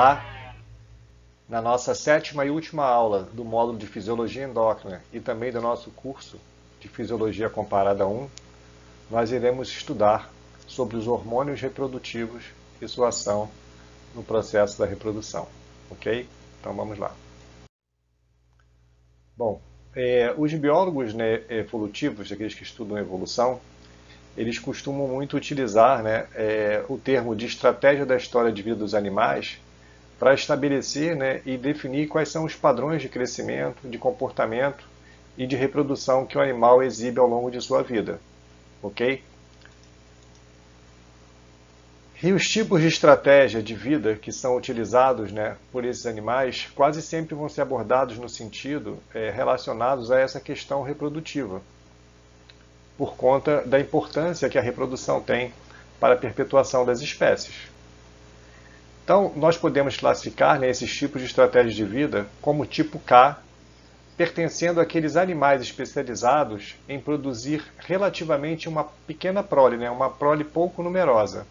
Olá! Na nossa sétima e última aula do módulo de Fisiologia Endócrina e também do nosso curso de Fisiologia Comparada 1, nós iremos estudar sobre os hormônios reprodutivos e sua ação no processo da reprodução. Ok? Então vamos lá. Bom, os biólogos evolutivos, aqueles que estudam evolução, eles costumam muito utilizar o termo de estratégia da história de vida dos animais para estabelecer e definir quais são os padrões de crescimento, de comportamento e de reprodução que o animal exibe ao longo de sua vida. Ok? E os tipos de estratégia de vida que são utilizados por esses animais quase sempre vão ser abordados no sentido relacionados a essa questão reprodutiva, por conta da importância que a reprodução tem para a perpetuação das espécies. Então, nós podemos classificar esses tipos de estratégias de vida como tipo K, pertencendo àqueles animais especializados em produzir relativamente uma pequena prole, uma prole pouco numerosa,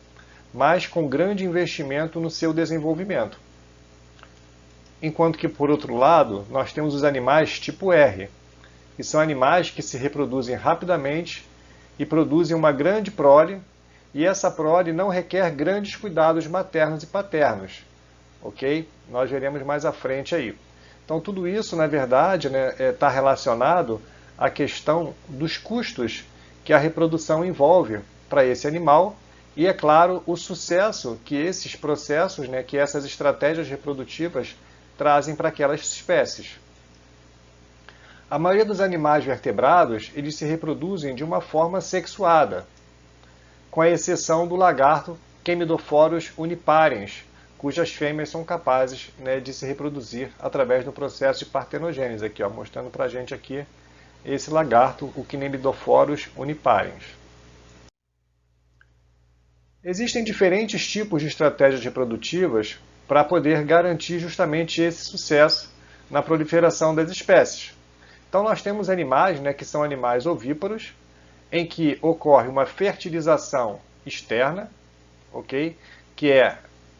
mas com grande investimento no seu desenvolvimento. Enquanto que, por outro lado, nós temos os animais tipo R, que são animais que se reproduzem rapidamente e produzem uma grande prole, e essa prole não requer grandes cuidados maternos e paternos. Ok? Nós veremos mais à frente aí. Então, tudo isso, na verdade, está relacionado à questão dos custos que a reprodução envolve para esse animal e, é claro, o sucesso que esses processos, que essas estratégias reprodutivas trazem para aquelas espécies. A maioria dos animais vertebrados, eles se reproduzem de uma forma sexuada, com a exceção do lagarto Chemnidophorus uniparens, cujas fêmeas são capazes de se reproduzir através do processo de partenogênese, aqui, mostrando para a gente aqui esse lagarto, o Chemnidophorus uniparens. Existem diferentes tipos de estratégias reprodutivas para poder garantir justamente esse sucesso na proliferação das espécies. Então nós temos animais que são animais ovíparos, em que ocorre uma fertilização externa, ok? Que é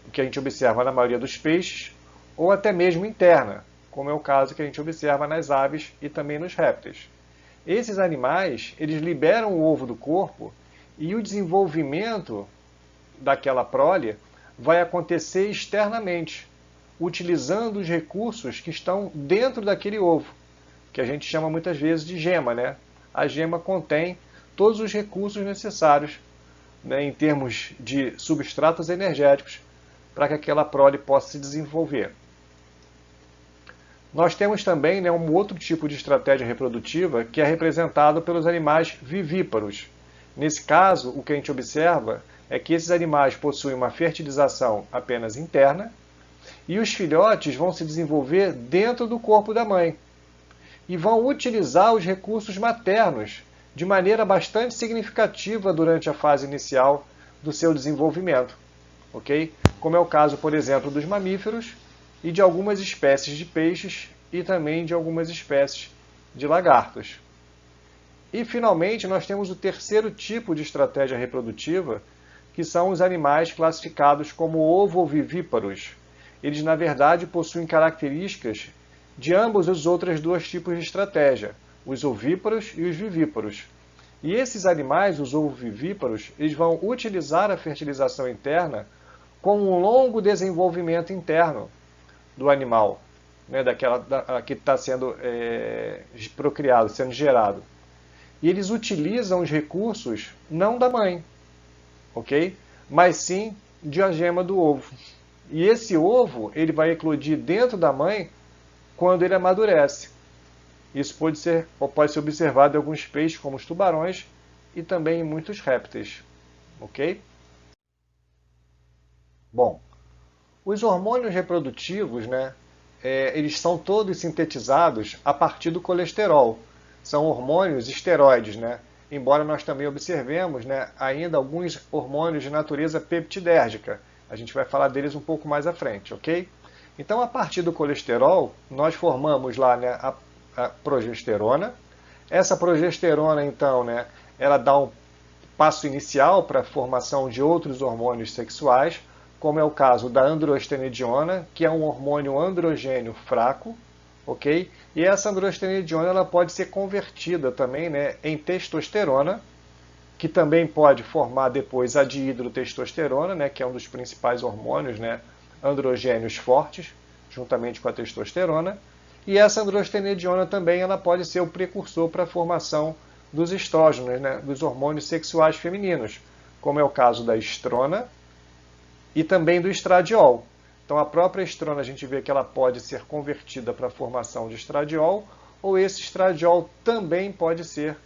o que a gente observa na maioria dos peixes, ou até mesmo interna, como é o caso que a gente observa nas aves e também nos répteis. Esses animais, eles liberam o ovo do corpo e o desenvolvimento daquela prole vai acontecer externamente, utilizando os recursos que estão dentro daquele ovo, que a gente chama muitas vezes de gema, A gema contém todos os recursos necessários em termos de substratos energéticos para que aquela prole possa se desenvolver. Nós temos também um outro tipo de estratégia reprodutiva que é representado pelos animais vivíparos. Nesse caso, o que a gente observa é que esses animais possuem uma fertilização apenas interna e os filhotes vão se desenvolver dentro do corpo da mãe e vão utilizar os recursos maternos de maneira bastante significativa durante a fase inicial do seu desenvolvimento, ok? Como é o caso, por exemplo, dos mamíferos e de algumas espécies de peixes e também de algumas espécies de lagartos. E, finalmente, nós temos o terceiro tipo de estratégia reprodutiva, que são os animais classificados como ovovivíparos. Eles, na verdade, possuem características de ambos os outros dois tipos de estratégia, os ovíparos e os vivíparos. E esses animais, os ovovivíparos, eles vão utilizar a fertilização interna com um longo desenvolvimento interno do animal, que está sendo procriado, sendo gerado. E eles utilizam os recursos não da mãe, ok? Mas sim de a gema do ovo. E esse ovo ele vai eclodir dentro da mãe quando ele amadurece. Isso pode ser observado em alguns peixes, como os tubarões, e também em muitos répteis. Ok? Bom, os hormônios reprodutivos, eles são todos sintetizados a partir do colesterol. São hormônios esteroides, embora nós também observemos ainda alguns hormônios de natureza peptidérgica. A gente vai falar deles um pouco mais à frente, ok? Então, a partir do colesterol, nós formamos lá a progesterona. Essa progesterona, então, ela dá um passo inicial para a formação de outros hormônios sexuais, como é o caso da androstenediona, que é um hormônio androgênio fraco, ok? E essa androstenediona ela pode ser convertida também, né, em testosterona, que também pode formar depois a dihidrotestosterona, né, que é um dos principais hormônios, né, androgênios fortes, juntamente com a testosterona. E essa androstenediona também ela pode ser o precursor para a formação dos estrógenos, né, dos hormônios sexuais femininos, como é o caso da estrona e também do estradiol. Então a própria estrona a gente vê que ela pode ser convertida para a formação de estradiol, ou esse estradiol também pode ser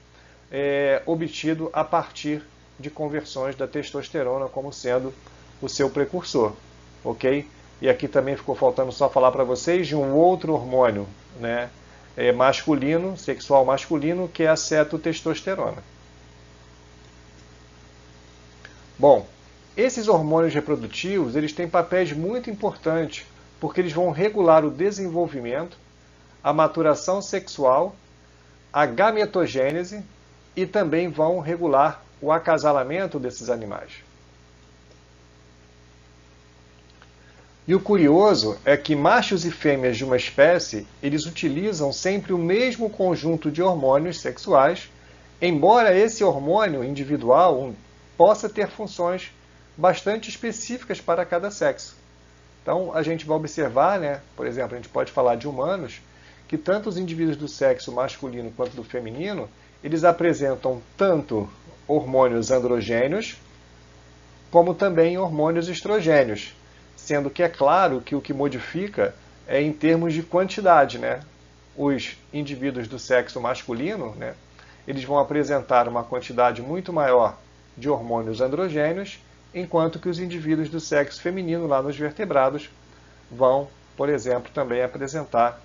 obtido a partir de conversões da testosterona como sendo o seu precursor, ok? E aqui também ficou faltando só falar para vocês de um outro hormônio, né, masculino, sexual masculino, que é a cetotestosterona. Bom, esses hormônios reprodutivos eles têm papéis muito importantes, porque eles vão regular o desenvolvimento, a maturação sexual, a gametogênese e também vão regular o acasalamento desses animais. E o curioso é que machos e fêmeas de uma espécie, eles utilizam sempre o mesmo conjunto de hormônios sexuais, embora esse hormônio individual possa ter funções bastante específicas para cada sexo. Então, a gente vai observar, né, por exemplo, a gente pode falar de humanos, que tanto os indivíduos do sexo masculino quanto do feminino, eles apresentam tanto hormônios androgênios, como também hormônios estrogênios, sendo que é claro que o que modifica é em termos de quantidade, né? Os indivíduos do sexo masculino, né, eles vão apresentar uma quantidade muito maior de hormônios androgênios, enquanto que os indivíduos do sexo feminino, lá nos vertebrados, vão, por exemplo, também apresentar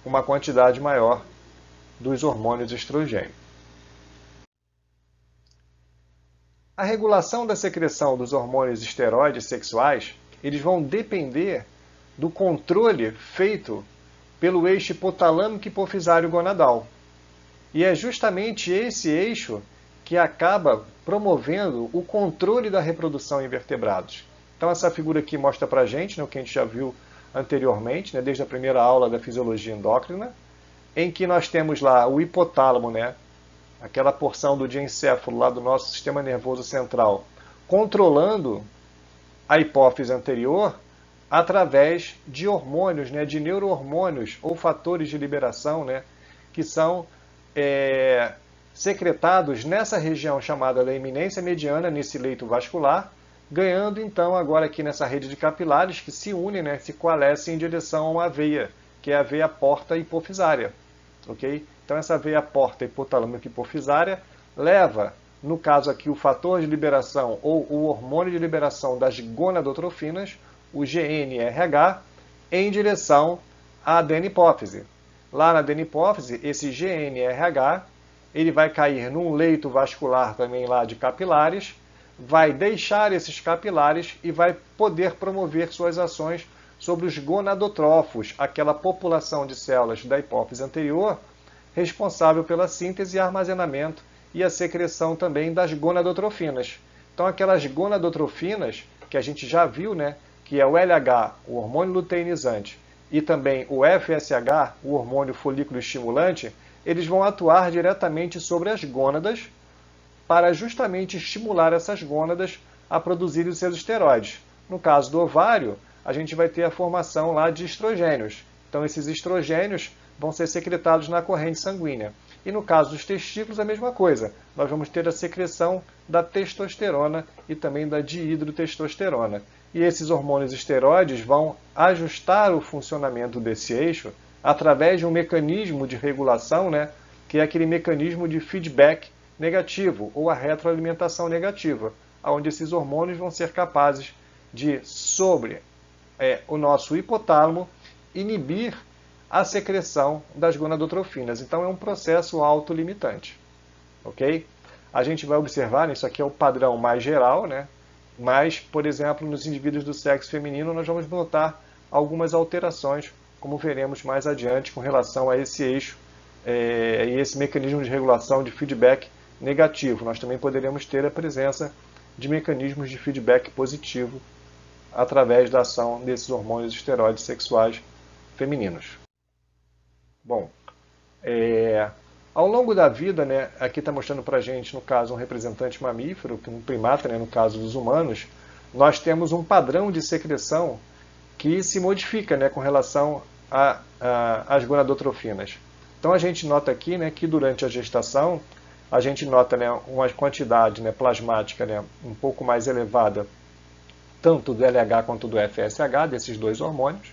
uma quantidade maior dos hormônios estrogênios. A regulação da secreção dos hormônios esteroides sexuais, eles vão depender do controle feito pelo eixo hipotalâmico hipofisário gonadal. E é justamente esse eixo que acaba promovendo o controle da reprodução em vertebrados. Então essa figura aqui mostra para a gente, né, o que a gente já viu anteriormente, né, desde a primeira aula da fisiologia endócrina, em que nós temos lá o hipotálamo, né, aquela porção do diencéfalo lá do nosso sistema nervoso central, controlando a hipófise anterior através de hormônios, né, de neurohormônios ou fatores de liberação, né, que são secretados nessa região chamada da eminência mediana, nesse leito vascular, ganhando então agora aqui nessa rede de capilares que se unem, né, se coalescem em direção a uma veia, que é a veia porta hipofisária. Okay? Então essa veia porta hipotalâmica hipofisária leva, no caso aqui, o fator de liberação ou o hormônio de liberação das gonadotrofinas, o GnRH, em direção à adenipófise. Lá na adenipófise, esse GnRH ele vai cair num leito vascular também lá de capilares, vai deixar esses capilares e vai poder promover suas ações sobre os gonadotrófos, aquela população de células da hipófise anterior, responsável pela síntese e armazenamento e a secreção também das gonadotrofinas. Então aquelas gonadotrofinas, que a gente já viu, né, que é o LH, o hormônio luteinizante, e também o FSH, o hormônio folículo estimulante, eles vão atuar diretamente sobre as gônadas para justamente estimular essas gônadas a produzirem os seus esteroides. No caso do ovário, a gente vai ter a formação lá de estrogênios. Então esses estrogênios vão ser secretados na corrente sanguínea. E no caso dos testículos, a mesma coisa. Nós vamos ter a secreção da testosterona e também da dihidrotestosterona. E esses hormônios esteroides vão ajustar o funcionamento desse eixo através de um mecanismo de regulação, né, que é aquele mecanismo de feedback negativo, ou a retroalimentação negativa, onde esses hormônios vão ser capazes de, sobre o nosso hipotálamo, inibir a secreção das gonadotrofinas. Então é um processo autolimitante. Ok? A gente vai observar, isso aqui é o padrão mais geral, né? Mas, por exemplo, nos indivíduos do sexo feminino nós vamos notar algumas alterações, como veremos mais adiante, com relação a esse eixo e esse mecanismo de regulação de feedback negativo. Nós também poderemos ter a presença de mecanismos de feedback positivo através da ação desses hormônios esteroides sexuais femininos. Bom, ao longo da vida, né, aqui está mostrando para a gente, no caso, um representante mamífero, um primata, né, no caso dos humanos, nós temos um padrão de secreção que se modifica, né, com relação às gonadotrofinas. Então a gente nota aqui, né, que durante a gestação a gente nota, né, uma quantidade, né, plasmática, né, um pouco mais elevada, tanto do LH quanto do FSH, desses dois hormônios,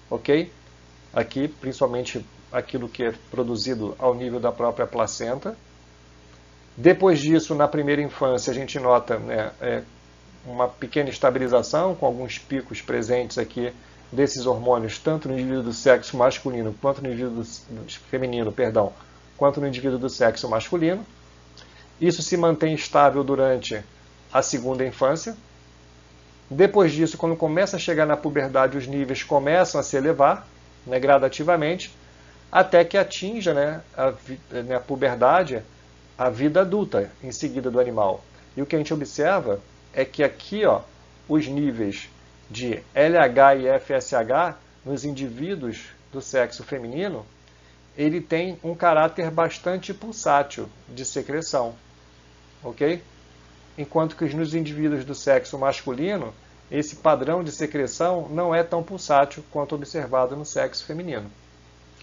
ok? Aqui, principalmente aquilo que é produzido ao nível da própria placenta. Depois disso, na primeira infância, a gente nota, né, uma pequena estabilização, com alguns picos presentes aqui desses hormônios, tanto no indivíduo do sexo masculino quanto no indivíduo feminino, quanto no indivíduo do sexo masculino. Isso se mantém estável durante a segunda infância. Depois disso, quando começa a chegar na puberdade, os níveis começam a se elevar, né, gradativamente, até que atinja, né, a puberdade, a vida adulta em seguida do animal. E o que a gente observa é que aqui, ó, os níveis de LH e FSH nos indivíduos do sexo feminino, ele tem um caráter bastante pulsátil de secreção, ok? Enquanto que nos indivíduos do sexo masculino, esse padrão de secreção não é tão pulsátil quanto observado no sexo feminino,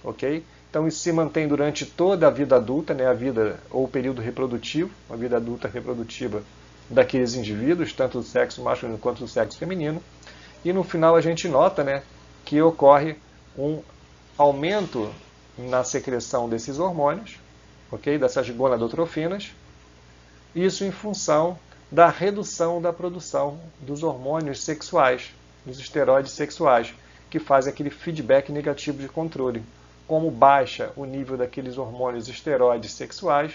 ok? Então isso se mantém durante toda a vida adulta, né, a vida ou o período reprodutivo, a vida adulta reprodutiva daqueles indivíduos, tanto do sexo masculino quanto do sexo feminino. E no final a gente nota, né, que ocorre um aumento na secreção desses hormônios, ok? Dessas gonadotrofinas, isso em função da redução da produção dos hormônios sexuais, dos esteroides sexuais, que fazem aquele feedback negativo de controle. Como baixa o nível daqueles hormônios esteroides sexuais,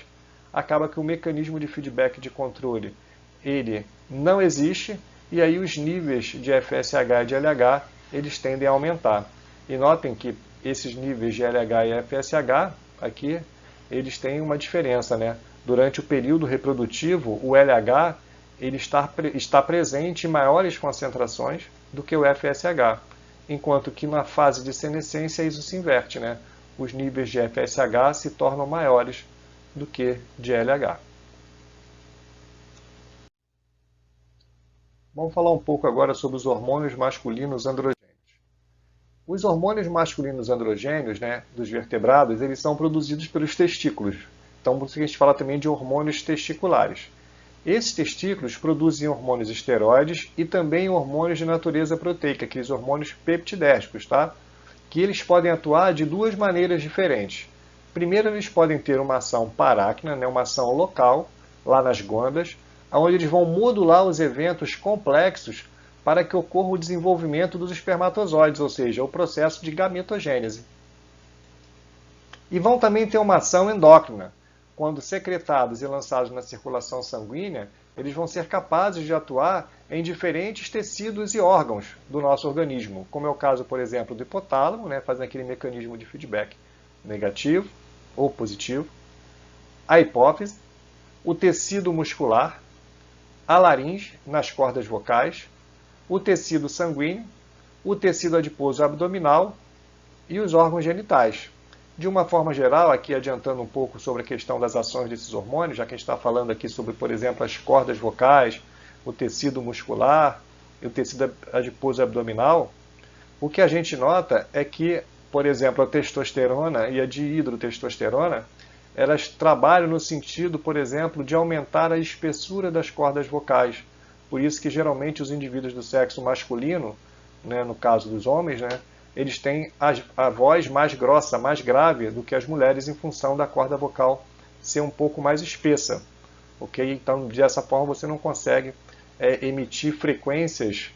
acaba que o mecanismo de feedback de controle ele não existe, e aí os níveis de FSH e de LH eles tendem a aumentar. E notem que esses níveis de LH e FSH, aqui, eles têm uma diferença, né? Durante o período reprodutivo, o LH ele está presente em maiores concentrações do que o FSH, enquanto que na fase de senescência isso se inverte, né? Os níveis de FSH se tornam maiores do que de LH. Vamos falar um pouco agora sobre os hormônios masculinos androgênios. Os hormônios masculinos androgênios, né, dos vertebrados, eles são produzidos pelos testículos. Então, por isso que a gente fala também de hormônios testiculares. Esses testículos produzem hormônios esteroides e também hormônios de natureza proteica, aqueles hormônios peptidérgicos, tá? Que eles podem atuar de duas maneiras diferentes. Primeiro, eles podem ter uma ação paráquina, né, uma ação local, lá nas gônadas, onde eles vão modular os eventos complexos para que ocorra o desenvolvimento dos espermatozoides, ou seja, o processo de gametogênese. E vão também ter uma ação endócrina. Quando secretados e lançados na circulação sanguínea, eles vão ser capazes de atuar em diferentes tecidos e órgãos do nosso organismo, como é o caso, por exemplo, do hipotálamo, né, fazendo aquele mecanismo de feedback negativo ou positivo, a hipófise, o tecido muscular, a laringe nas cordas vocais, o tecido sanguíneo, o tecido adiposo abdominal e os órgãos genitais. De uma forma geral, aqui adiantando um pouco sobre a questão das ações desses hormônios, já que a gente está falando aqui sobre, por exemplo, as cordas vocais, o tecido muscular e o tecido adiposo abdominal, o que a gente nota é que, por exemplo, a testosterona e a dihidrotestosterona, elas trabalham no sentido, por exemplo, de aumentar a espessura das cordas vocais. Por isso que geralmente os indivíduos do sexo masculino, né, no caso dos homens, né, eles têm a voz mais grossa, mais grave do que as mulheres em função da corda vocal ser um pouco mais espessa. Okay? Então, dessa forma, você não consegue emitir frequências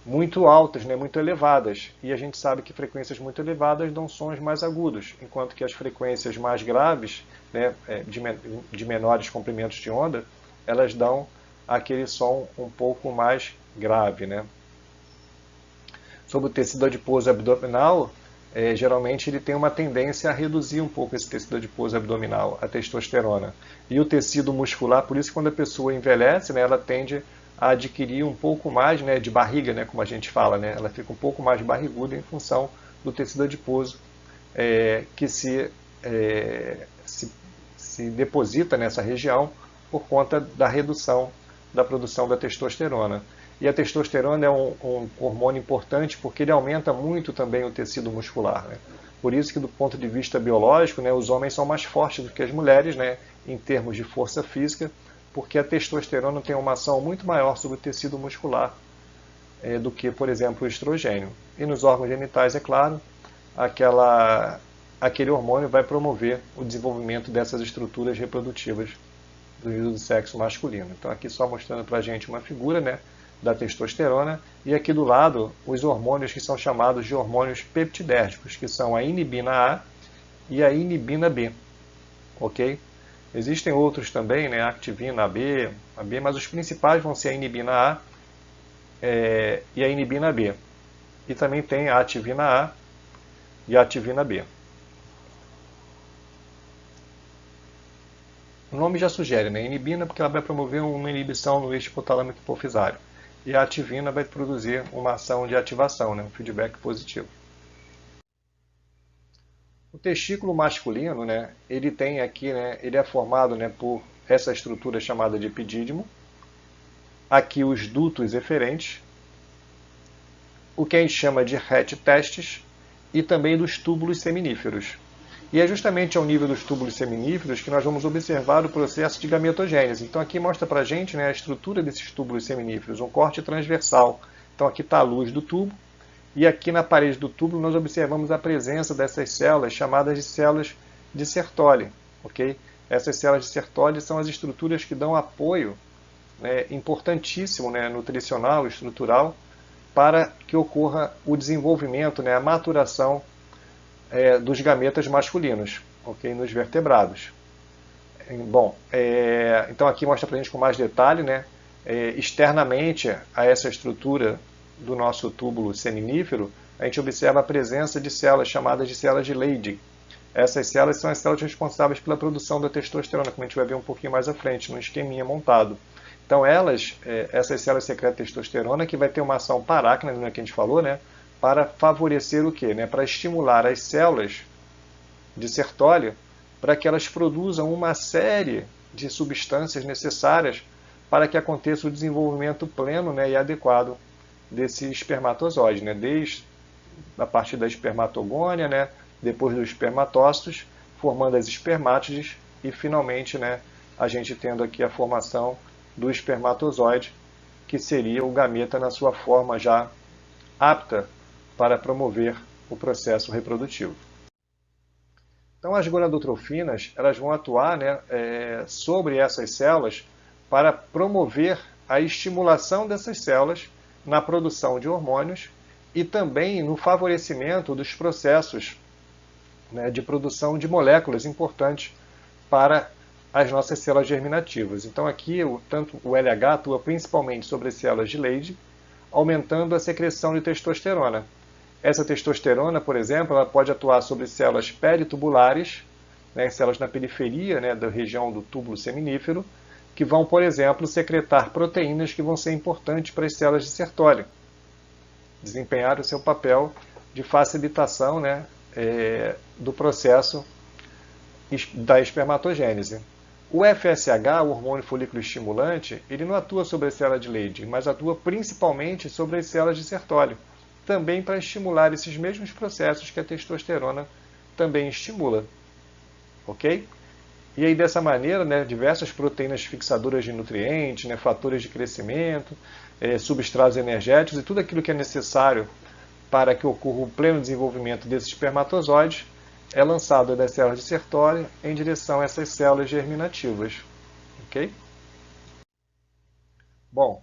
muito altas, né, muito elevadas. E a gente sabe que frequências muito elevadas dão sons mais agudos, enquanto que as frequências mais graves, né, de menores comprimentos de onda, elas dão aquele som um pouco mais grave, né? Sobre o tecido adiposo abdominal, geralmente ele tem uma tendência a reduzir um pouco esse tecido adiposo abdominal, a testosterona. E o tecido muscular, por isso que quando a pessoa envelhece, né, ela tende a adquirir um pouco mais, né, de barriga, né, como a gente fala, né, ela fica um pouco mais barriguda em função do tecido adiposo que se deposita nessa região por conta da redução da produção da testosterona. E a testosterona é um hormônio importante porque ele aumenta muito também o tecido muscular, né? Por isso que do ponto de vista biológico, né, os homens são mais fortes do que as mulheres, né, em termos de força física, porque a testosterona tem uma ação muito maior sobre o tecido muscular do que, por exemplo, o estrogênio. E nos órgãos genitais, é claro, aquele hormônio vai promover o desenvolvimento dessas estruturas reprodutivas do sexo masculino. Então aqui só mostrando para a gente uma figura, né, da testosterona, e aqui do lado os hormônios que são chamados de hormônios peptidérgicos, que são a inibina A e a inibina B. Ok? Existem outros também, né, a activina AB, mas os principais vão ser a inibina A e a inibina B. E também tem a ativina A e a ativina B. O nome já sugere, né? Inibina porque ela vai promover uma inibição no eixo hipotalâmico hipofisário. E a ativina vai produzir uma ação de ativação, né? Um feedback positivo. O testículo masculino, né? Ele tem aqui, né? Ele é formado, né, por essa estrutura chamada de epidídimo. Aqui os dutos eferentes, o que a gente chama de retetestes, e também dos túbulos seminíferos. E é justamente ao nível dos túbulos seminíferos que nós vamos observar o processo de gametogênese. Então aqui mostra para a gente, né, a estrutura desses túbulos seminíferos, um corte transversal. Então aqui está a luz do tubo, e aqui na parede do túbulo nós observamos a presença dessas células chamadas de células de Sertoli. Okay? Essas células de Sertoli são as estruturas que dão apoio, né, importantíssimo, né, nutricional, estrutural, para que ocorra o desenvolvimento, né, a maturação dos gametas masculinos, okay, nos vertebrados. Bom, então aqui mostra para a gente com mais detalhe, né, externamente a essa estrutura do nosso túbulo seminífero, a gente observa a presença de células chamadas de células de Leydig. Essas células são as células responsáveis pela produção da testosterona, como a gente vai ver um pouquinho mais à frente, no esqueminha montado. Então essas células secretam testosterona, que vai ter uma ação parácrina, né, que a gente falou, né, para favorecer o quê? Né? Para estimular as células de Sertoli para que elas produzam uma série de substâncias necessárias para que aconteça o desenvolvimento pleno, né, e adequado desse espermatozoide, né? Desde a partir da espermatogônia, né, depois dos espermatócitos, formando as espermátides e finalmente, né, a gente tendo aqui a formação do espermatozoide, que seria o gameta na sua forma já apta para promover o processo reprodutivo. Então as gonadotrofinas elas vão atuar, né, sobre essas células para promover a estimulação dessas células na produção de hormônios e também no favorecimento dos processos, né, de produção de moléculas importantes para as nossas células germinativas. Então aqui tanto o LH atua principalmente sobre as células de Leydig, aumentando a secreção de testosterona. Essa testosterona, por exemplo, ela pode atuar sobre células peritubulares, né, células na periferia, né, da região do túbulo seminífero, que vão, por exemplo, secretar proteínas que vão ser importantes para as células de Sertoli, desempenhar o seu papel de facilitação, né, do processo da espermatogênese. O FSH, o hormônio folículo estimulante, ele não atua sobre as células de Leydig, mas atua principalmente sobre as células de Sertoli, também para estimular esses mesmos processos que a testosterona também estimula. Ok? E aí, dessa maneira, né, diversas proteínas fixadoras de nutrientes, né, fatores de crescimento, substratos energéticos e tudo aquilo que é necessário para que ocorra o pleno desenvolvimento desses espermatozoides é lançado das células de Sertoli em direção a essas células germinativas. Ok? Bom,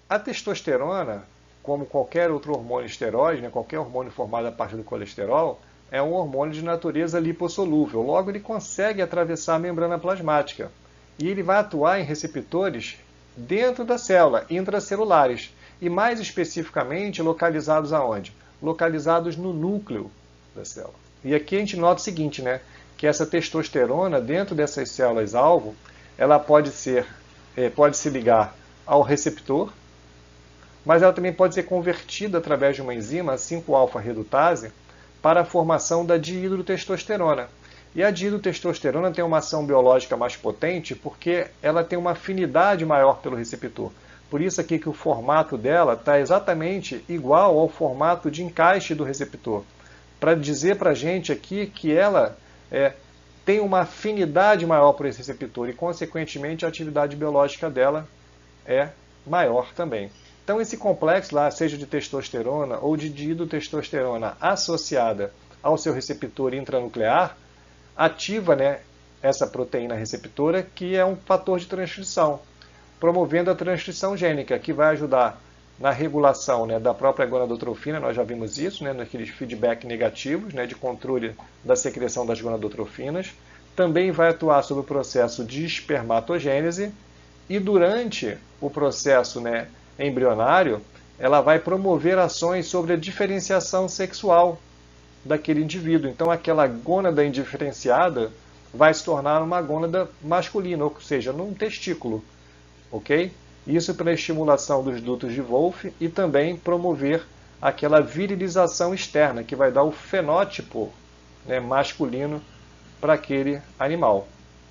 a testosterona, como qualquer outro hormônio esteroide, né, qualquer hormônio formado a partir do colesterol, é um hormônio de natureza lipossolúvel. Logo, ele consegue atravessar a membrana plasmática. E ele vai atuar em receptores dentro da célula, intracelulares. E mais especificamente, localizados aonde? localizados no núcleo da célula. E aqui a gente nota o seguinte, né, que essa testosterona dentro dessas células-alvo, ela pode se ligar ao receptor, mas ela também pode ser convertida através de uma enzima, a 5-alfa-redutase, para a formação da dihidrotestosterona. E a dihidrotestosterona tem uma ação biológica mais potente porque ela tem uma afinidade maior pelo receptor. Por isso aqui que o formato dela está exatamente igual ao formato de encaixe do receptor. Para dizer para a gente aqui que ela tem uma afinidade maior por esse receptor e, consequentemente, a atividade biológica dela é maior também. Então, esse complexo lá, seja de testosterona ou de dihidrotestosterona associada ao seu receptor intranuclear, ativa, né, essa proteína receptora, que é um fator de transcrição, promovendo a transcrição gênica, que vai ajudar na regulação, né, da própria gonadotrofina. Nós já vimos isso, né, naqueles feedback negativos, né, de controle da secreção das gonadotrofinas. Também vai atuar sobre o processo de espermatogênese e durante o processo, né, embrionário, ela vai promover ações sobre a diferenciação sexual daquele indivíduo. Então, aquela gônada indiferenciada vai se tornar uma gônada masculina, ou seja, num testículo, ok? Isso pela estimulação dos dutos de Wolff e também promover aquela virilização externa, que vai dar o fenótipo, né, masculino para aquele animal,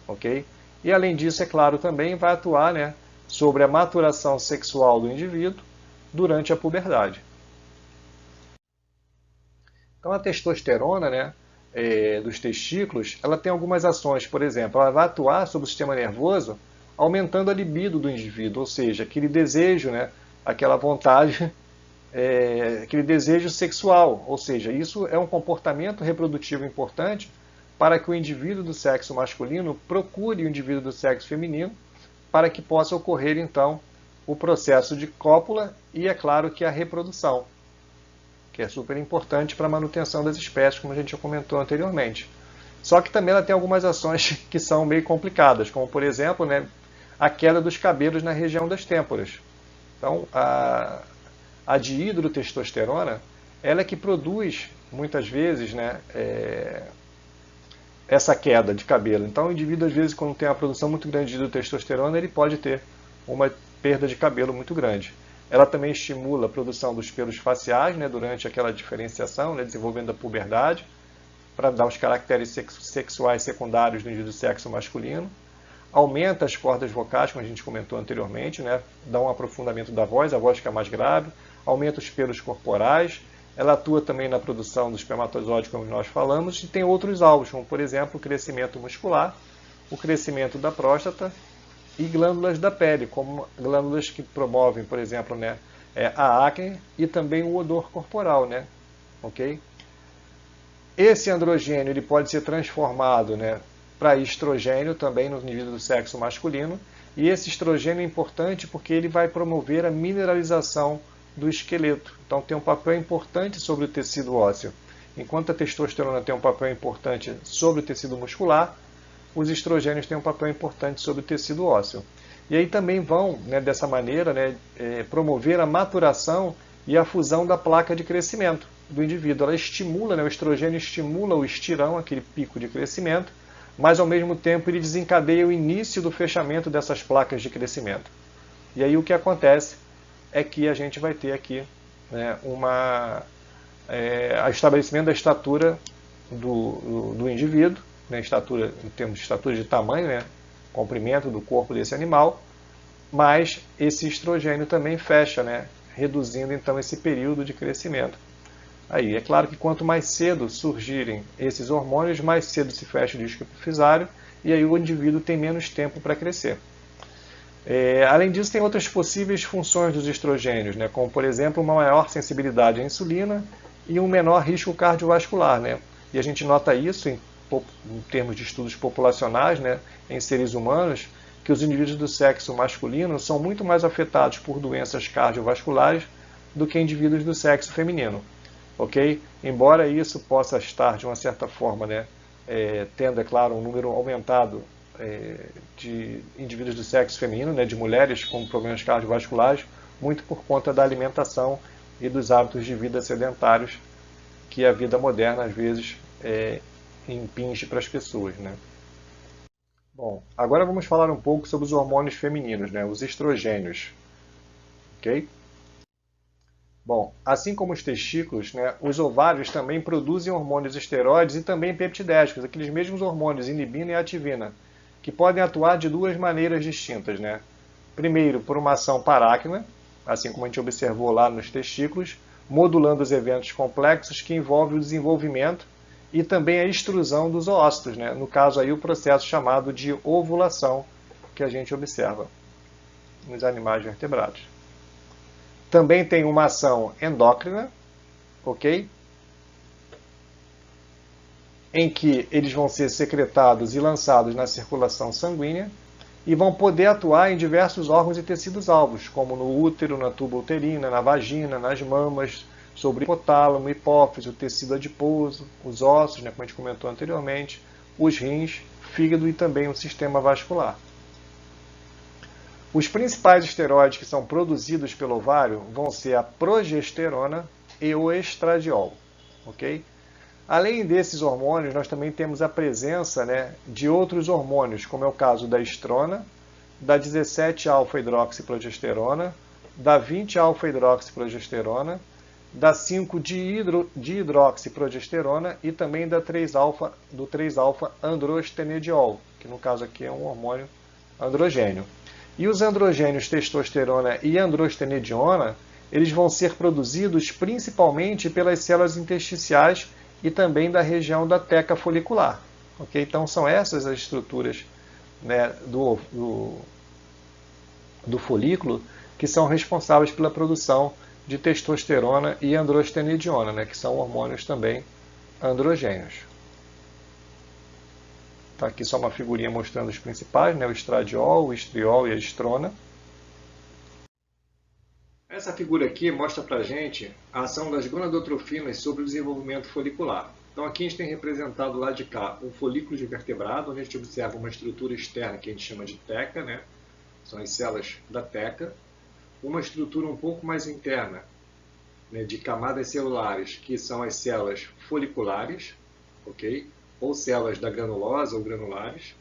ok? E além disso, é claro, também vai atuar, né, sobre a maturação sexual do indivíduo durante a puberdade. Então, a testosterona, né, dos testículos, ela tem algumas ações. Por exemplo, ela vai atuar sobre o sistema nervoso, aumentando a libido do indivíduo, ou seja, aquele desejo, né, aquela vontade, aquele desejo sexual. Ou seja, isso é um comportamento reprodutivo importante para que o indivíduo do sexo masculino procure o indivíduo do sexo feminino, para que possa ocorrer, então, o processo de cópula e, é claro, que a reprodução, que é super importante para a manutenção das espécies, como a gente já comentou anteriormente. Só que também ela tem algumas ações que são meio complicadas, como, por exemplo, né, a queda dos cabelos na região das têmporas. Então, a dihidrotestosterona, ela é que produz, muitas vezes, né, essa queda de cabelo. Então, o indivíduo, às vezes, quando tem uma produção muito grande de testosterona, ele pode ter uma perda de cabelo muito grande. Ela também estimula a produção dos pelos faciais, né, durante aquela diferenciação, né, desenvolvendo a puberdade, para dar os caracteres sexuais secundários do indivíduo do sexo masculino. Aumenta as cordas vocais, como a gente comentou anteriormente, né, dá um aprofundamento da voz, a voz fica mais grave, aumenta os pelos corporais. Ela atua também na produção do espermatozoide, como nós falamos, e tem outros alvos, como, por exemplo, o crescimento muscular, o crescimento da próstata e glândulas da pele, como glândulas que promovem, por exemplo, né, a acne e também o odor corporal, né, ok? Esse androgênio ele pode ser transformado, né, para estrogênio também no indivíduo do sexo masculino, e esse estrogênio é importante porque ele vai promover a mineralização do esqueleto. Então tem um papel importante sobre o tecido ósseo. Enquanto a testosterona tem um papel importante sobre o tecido muscular, os estrogênios têm um papel importante sobre o tecido ósseo. E aí também vão, né, dessa maneira, né, promover a maturação e a fusão da placa de crescimento do indivíduo. Ela estimula, né, o estrogênio estimula o estirão, aquele pico de crescimento, mas ao mesmo tempo ele desencadeia o início do fechamento dessas placas de crescimento. E aí o que acontece é que a gente vai ter aqui, né, o estabelecimento da estatura do indivíduo, né, estatura, em termos de estatura de tamanho, né, comprimento do corpo desse animal, mas esse estrogênio também fecha, né, reduzindo então esse período de crescimento. Aí, é claro que quanto mais cedo surgirem esses hormônios, mais cedo se fecha o disco epifisário e aí o indivíduo tem menos tempo para crescer. Além disso, tem outras possíveis funções dos estrogênios, né, como, por exemplo, uma maior sensibilidade à insulina e um menor risco cardiovascular, né? E a gente nota isso em termos de estudos populacionais, né, em seres humanos, que os indivíduos do sexo masculino são muito mais afetados por doenças cardiovasculares do que indivíduos do sexo feminino. Ok? Embora isso possa estar, de uma certa forma, né, tendo, é claro, um número aumentado de indivíduos do sexo feminino, né, de mulheres com problemas cardiovasculares, muito por conta da alimentação e dos hábitos de vida sedentários que a vida moderna, às vezes, impinge para as pessoas, né? Bom, agora vamos falar um pouco sobre os hormônios femininos, né? Os estrogênios, ok? Bom, assim como os testículos, né, os ovários também produzem hormônios esteroides e também peptidérgicos, aqueles mesmos hormônios, inibina e ativina, que podem atuar de duas maneiras distintas, né? Primeiro, por uma ação paráquina, assim como a gente observou lá nos testículos, modulando os eventos complexos que envolvem o desenvolvimento e também a extrusão dos oócitos, né? No caso aí o processo chamado de ovulação, que a gente observa nos animais vertebrados. Também tem uma ação endócrina, ok? Em que eles vão ser secretados e lançados na circulação sanguínea e vão poder atuar em diversos órgãos e tecidos alvos, como no útero, na tuba uterina, na vagina, nas mamas, sobre o hipotálamo, hipófise, o tecido adiposo, os ossos, né, como a gente comentou anteriormente, os rins, fígado e também o sistema vascular. Os principais esteroides que são produzidos pelo ovário vão ser a progesterona e o estradiol, ok? Além desses hormônios, nós também temos a presença, né, de outros hormônios, como é o caso da estrona, da 17-alfa-hidroxiprogesterona, da 20-alfa-hidroxiprogesterona, da 5-dihidroxiprogesterona e também da 3-alfa-androstenediol, que no caso aqui é um hormônio androgênio. E os androgênios testosterona e androstenediona, eles vão ser produzidos principalmente pelas células intersticiais e também da região da teca folicular. Okay? Então são essas as estruturas, né, do folículo que são responsáveis pela produção de testosterona e androstenediona, né, que são hormônios também androgênios. Está aqui só uma figurinha mostrando os principais, né, o estradiol, o estriol e a estrona. Essa figura aqui mostra para a gente a ação das gonadotrofinas sobre o desenvolvimento folicular. Então aqui a gente tem representado lá de cá um folículo de vertebrado, onde a gente observa uma estrutura externa que a gente chama de teca, né? São as células da teca. Uma estrutura um pouco mais interna, né, de camadas celulares, que são as células foliculares, ok? Ou células da granulosa ou granulares.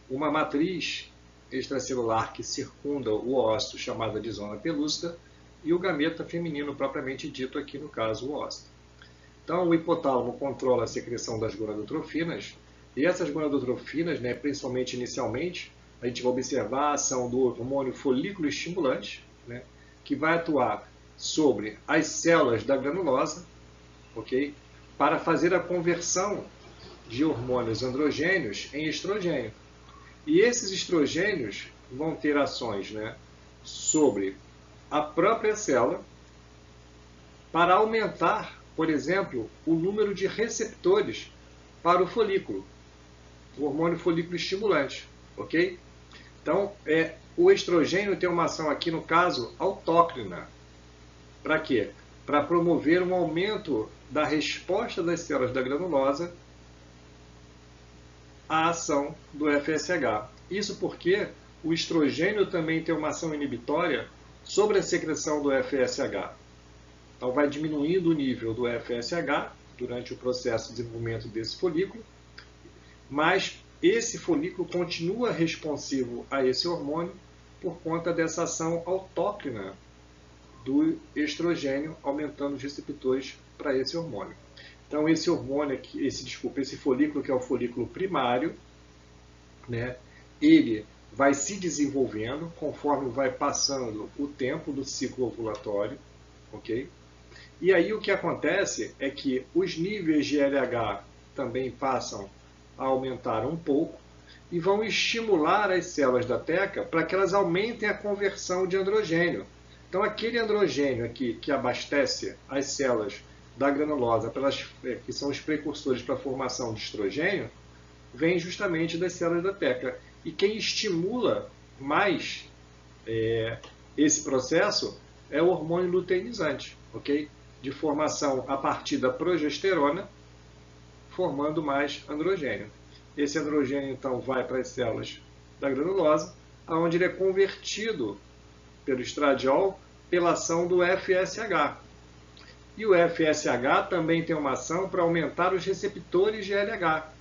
Uma matriz extracelular que circunda o ósseo, chamada de zona pelúcida, e o gameta feminino propriamente dito aqui, no caso, o ósseo. Então, o hipotálamo controla a secreção das gonadotrofinas, e essas gonadotrofinas, né, principalmente inicialmente, a gente vai observar a ação do hormônio folículo estimulante, né, que vai atuar sobre as células da granulosa, ok, para fazer a conversão de hormônios androgênios em estrogênio. E esses estrogênios vão ter ações, né, sobre a própria célula para aumentar, por exemplo, o número de receptores para o folículo, o hormônio folículo estimulante, ok? Então, o estrogênio tem uma ação aqui, no caso, autócrina. Para quê? Para promover um aumento da resposta das células da granulosa à ação do FSH. Isso porque o estrogênio também tem uma ação inibitória sobre a secreção do FSH. Então vai diminuindo o nível do FSH durante o processo de desenvolvimento desse folículo, mas esse folículo continua responsivo a esse hormônio por conta dessa ação autócrina do estrogênio, aumentando os receptores para esse hormônio. Então esse hormônio aqui, esse folículo, que é o folículo primário, né, ele vai se desenvolvendo conforme vai passando o tempo do ciclo ovulatório, ok? E aí o que acontece é que os níveis de LH também passam a aumentar um pouco e vão estimular as células da teca para que elas aumentem a conversão de androgênio. Então aquele androgênio aqui que abastece as células da granulosa, que são os precursores para a formação de estrogênio, vem justamente das células da teca. E quem estimula mais esse processo é o hormônio luteinizante, ok? De formação a partir da progesterona, formando mais androgênio. Esse androgênio, então, vai para as células da granulosa, onde ele é convertido pelo estradiol pela ação do FSH. E o FSH também tem uma ação para aumentar os receptores de LH,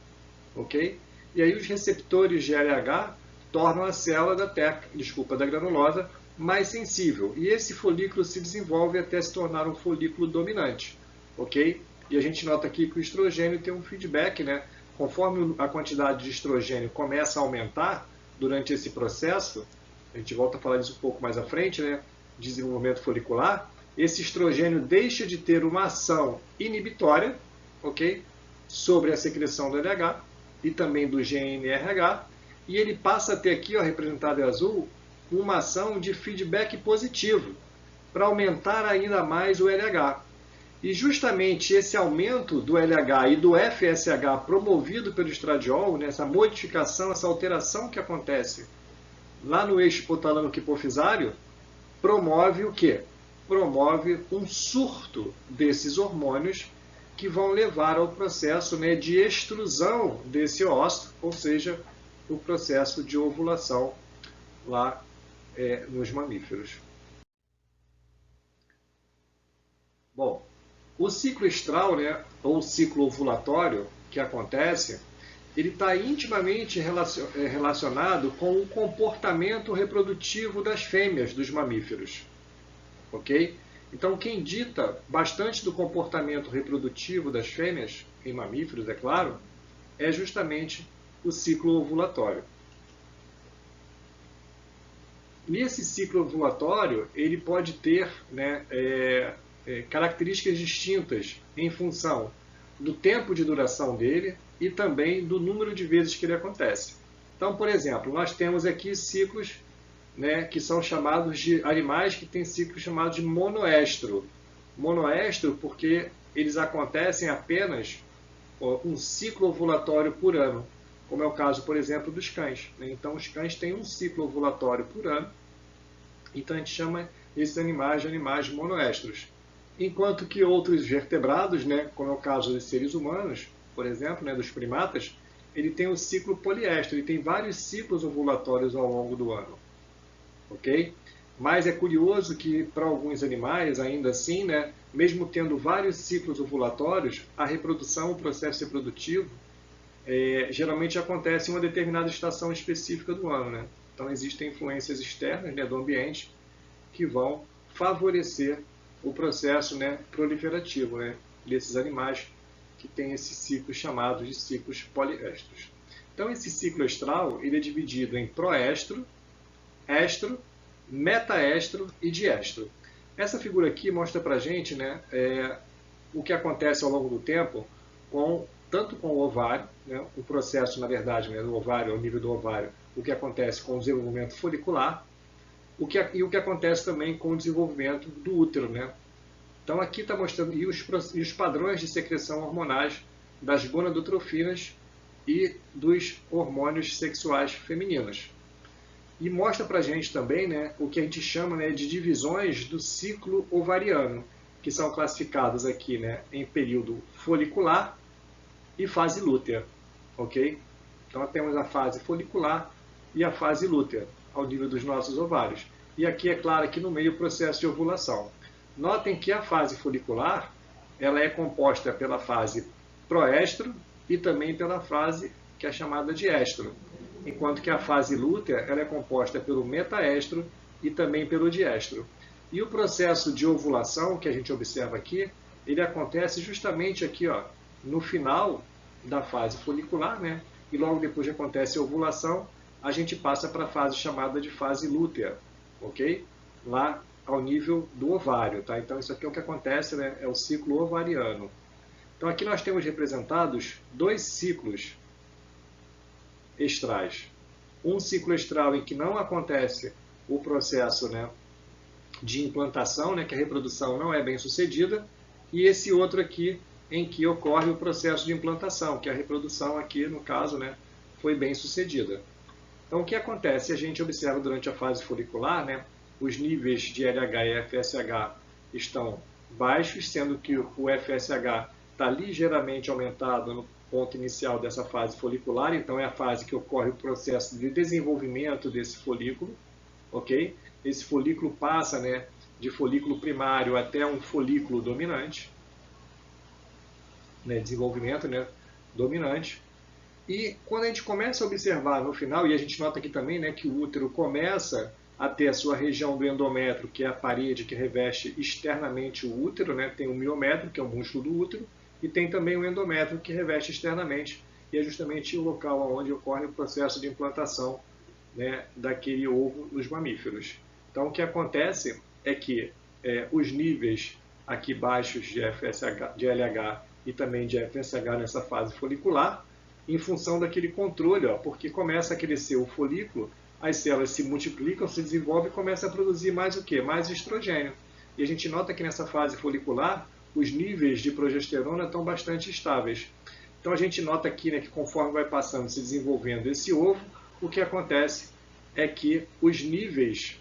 ok? E aí os receptores de LH tornam a célula da granulosa mais sensível. E esse folículo se desenvolve até se tornar um folículo dominante, ok? E a gente nota aqui que o estrogênio tem um feedback, né? Conforme a quantidade de estrogênio começa a aumentar durante esse processo, a gente volta a falar disso um pouco mais à frente, né? Desenvolvimento folicular, esse estrogênio deixa de ter uma ação inibitória, ok? Sobre a secreção do LH e também do GNRH, e ele passa a ter aqui, ó, representado em azul, uma ação de feedback positivo, para aumentar ainda mais o LH. E justamente esse aumento do LH e do FSH promovido pelo estradiol, nessa modificação, essa alteração que acontece lá no eixo hipotálamo-hipofisário, promove o quê? Promove um surto desses hormônios que vão levar ao processo, né, de extrusão desse óvulo, ou seja, o processo de ovulação lá nos mamíferos. Bom, o ciclo estral, né, ou ciclo ovulatório que acontece, ele está intimamente relacionado com o comportamento reprodutivo das fêmeas dos mamíferos. Ok? Então, quem dita bastante do comportamento reprodutivo das fêmeas, em mamíferos, é claro, é justamente o ciclo ovulatório. Nesse ciclo ovulatório, ele pode ter, né, características distintas em função do tempo de duração dele e também do número de vezes que ele acontece. Então, por exemplo, nós temos aqui ciclos, né, que são chamados de animais que têm ciclos chamados de monoestro. Monoestro porque eles acontecem apenas um ciclo ovulatório por ano, como é o caso, por exemplo, dos cães. Então, os cães têm um ciclo ovulatório por ano, então a gente chama esses animais de animais monoestros. Enquanto que outros vertebrados, né, como é o caso dos seres humanos, por exemplo, né, dos primatas, ele tem um ciclo poliestro, ele tem vários ciclos ovulatórios ao longo do ano. Ok? Mas é curioso que para alguns animais, ainda assim, né, mesmo tendo vários ciclos ovulatórios, a reprodução, o processo reprodutivo, geralmente acontece em uma determinada estação específica do ano. Né? Então existem influências externas, né, do ambiente que vão favorecer o processo, né, proliferativo, né, desses animais que têm esses ciclos chamados de ciclos poliestros. Então esse ciclo estral ele é dividido em proestro, estro, metaestro e diestro. Essa figura aqui mostra para a gente, né, o que acontece ao longo do tempo, tanto com o ovário, né, o processo, na verdade, né, do ovário, ao nível do ovário, o que acontece com o desenvolvimento folicular, e o que acontece também com o desenvolvimento do útero. Né? Então aqui está mostrando e os padrões de secreção hormonais das gonadotrofinas e dos hormônios sexuais femininos. E mostra para a gente também, né, o que a gente chama, né, de divisões do ciclo ovariano, que são classificadas aqui, né, em período folicular e fase lútea. Ok? Então temos a fase folicular e a fase lútea, ao nível dos nossos ovários. E aqui é claro que no meio o processo de ovulação. Notem que a fase folicular ela é composta pela fase proestro e também pela fase que é chamada de estro. Enquanto que a fase lútea ela é composta pelo metaestro e também pelo diestro. E o processo de ovulação que a gente observa aqui, ele acontece justamente aqui, ó, no final da fase folicular, né? E logo depois que acontece a ovulação, a gente passa para a fase chamada de fase lútea, ok? Lá ao nível do ovário, tá? Então isso aqui é o que acontece, né? É o ciclo ovariano. Então aqui nós temos representados dois ciclos estrais. Um ciclo estral em que não acontece o processo, né, de implantação, né, que a reprodução não é bem sucedida, e esse outro aqui em que ocorre o processo de implantação, que a reprodução aqui, no caso, né, foi bem sucedida. Então o que acontece? A gente observa durante a fase folicular, né, os níveis de LH e FSH estão baixos, sendo que o FSH está ligeiramente aumentado no ponto inicial dessa fase folicular, então é a fase que ocorre o processo de desenvolvimento desse folículo, ok? Esse folículo passa, né, de folículo primário até um folículo dominante, né, desenvolvimento, né, dominante. E quando a gente começa a observar no final, e a gente nota aqui também, né, que o útero começa a ter a sua região do endométrio, que é a parede que reveste externamente o útero, né, tem o miométrio, que é o músculo do útero, e tem também o endométrio, que reveste externamente, e é justamente o local onde ocorre o processo de implantação, né, daquele ovo nos mamíferos. Então, o que acontece é que os níveis aqui baixos de FSH, de LH e também de FSH nessa fase folicular, em função daquele controle, porque começa a crescer o folículo, as células se multiplicam, se desenvolvem e começam a produzir mais o quê? Mais estrogênio. E a gente nota que nessa fase folicular, os níveis de progesterona estão bastante estáveis. Então a gente nota aqui, né, que conforme vai passando, se desenvolvendo esse ovo, o que acontece é que os níveis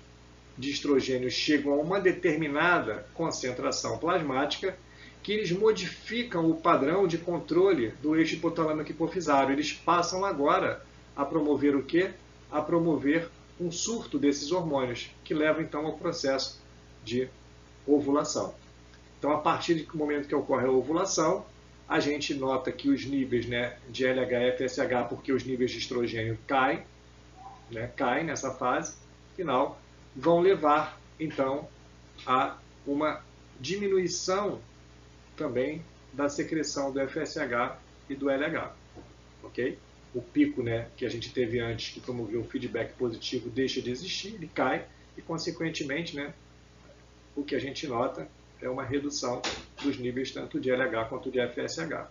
de estrogênio chegam a uma determinada concentração plasmática, que eles modificam o padrão de controle do eixo hipotalâmico hipofisário. Eles passam agora a promover o quê? A promover um surto desses hormônios, que leva então ao processo de ovulação. Então, a partir do momento que ocorre a ovulação, a gente nota que os níveis, né, de LH e FSH, porque os níveis de estrogênio caem, né, caem nessa fase final, vão levar então a uma diminuição também da secreção do FSH e do LH, ok? O pico, né, que a gente teve antes, que promoveu o feedback positivo, deixa de existir, ele cai e, consequentemente, né, o que a gente nota é uma redução dos níveis tanto de LH quanto de FSH,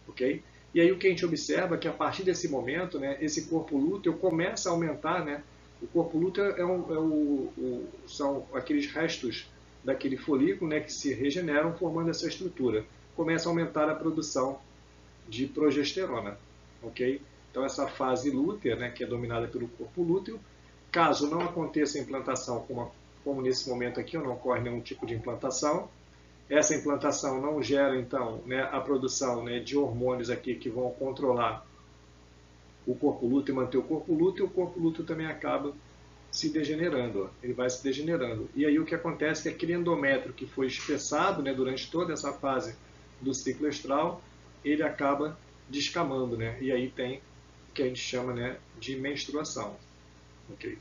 ok? E aí o que a gente observa é que a partir desse momento, né, esse corpo lúteo começa a aumentar, né? O corpo lúteo são aqueles restos daquele folículo, né, que se regeneram formando essa estrutura. Começa a aumentar a produção de progesterona, ok? Então essa fase lútea, né, que é dominada pelo corpo lúteo, caso não aconteça a implantação, como nesse momento aqui, não ocorre nenhum tipo de implantação, essa implantação não gera então, né, a produção, né, de hormônios aqui que vão controlar o corpo lúteo e manter o corpo lúteo também acaba se degenerando, ele vai se degenerando. E aí o que acontece é que aquele endométrio que foi espessado, né, durante toda essa fase do ciclo estral, ele acaba descamando, né? E aí tem o que a gente chama, né, de menstruação. Okay?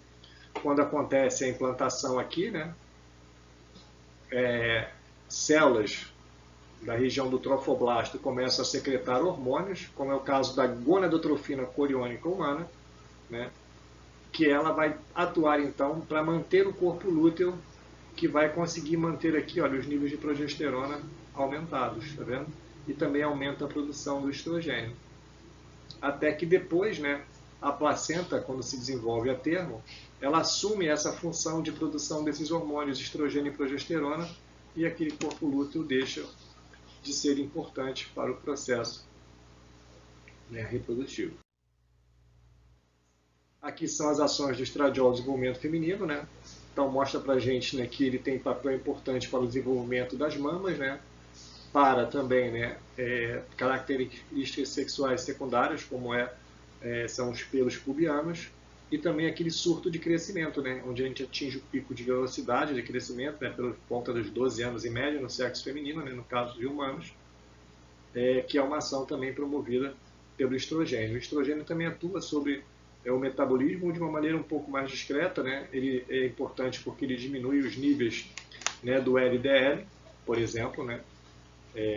Quando acontece a implantação aqui, né, células da região do trofoblasto começam a secretar hormônios, como é o caso da gonadotrofina coriônica humana, né, que ela vai atuar então para manter o corpo lúteo, que vai conseguir manter aqui, olha, os níveis de progesterona aumentados, tá vendo? E também aumenta a produção do estrogênio. Até que depois, né, a placenta, quando se desenvolve a termo, ela assume essa função de produção desses hormônios, estrogênio e progesterona, e aquele corpo lúteo deixa de ser importante para o processo, né, reprodutivo. Aqui são as ações do estradiol no desenvolvimento feminino, né? Então mostra pra gente, né, que ele tem papel importante para o desenvolvimento das mamas, né? Para também, né, características sexuais secundárias, como são os pelos pubianos, e também aquele surto de crescimento, né, onde a gente atinge o pico de velocidade de crescimento, né, pela ponta dos 12 anos em média no sexo feminino, né, no caso de humanos, que é uma ação também promovida pelo estrogênio. O estrogênio também atua sobre o metabolismo de uma maneira um pouco mais discreta, né? Ele é importante porque ele diminui os níveis, né, do LDL, por exemplo, né?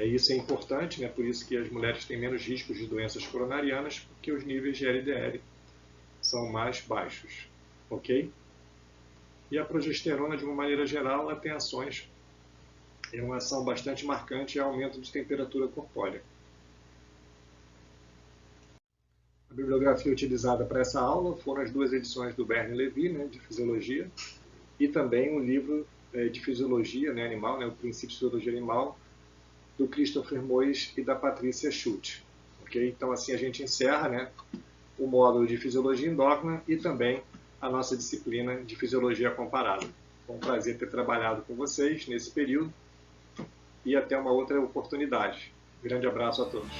Isso é importante, né? Por isso que as mulheres têm menos riscos de doenças coronarianas, porque os níveis de LDL são mais baixos, ok? E a progesterona, de uma maneira geral, ela tem ações, é uma ação bastante marcante, é aumento de temperatura corpórea. A bibliografia utilizada para essa aula foram as 2 edições do Bernie Levy, né, de Fisiologia, e também um livro de Fisiologia, né, Animal, né, o Princípio de Fisiologia Animal, do Christopher Moyes e da Patrícia Schutt. Okay? Então, assim a gente encerra, né, o módulo de Fisiologia Endócrina e também a nossa disciplina de Fisiologia Comparada. Foi um prazer ter trabalhado com vocês nesse período e até uma outra oportunidade. Grande abraço a todos.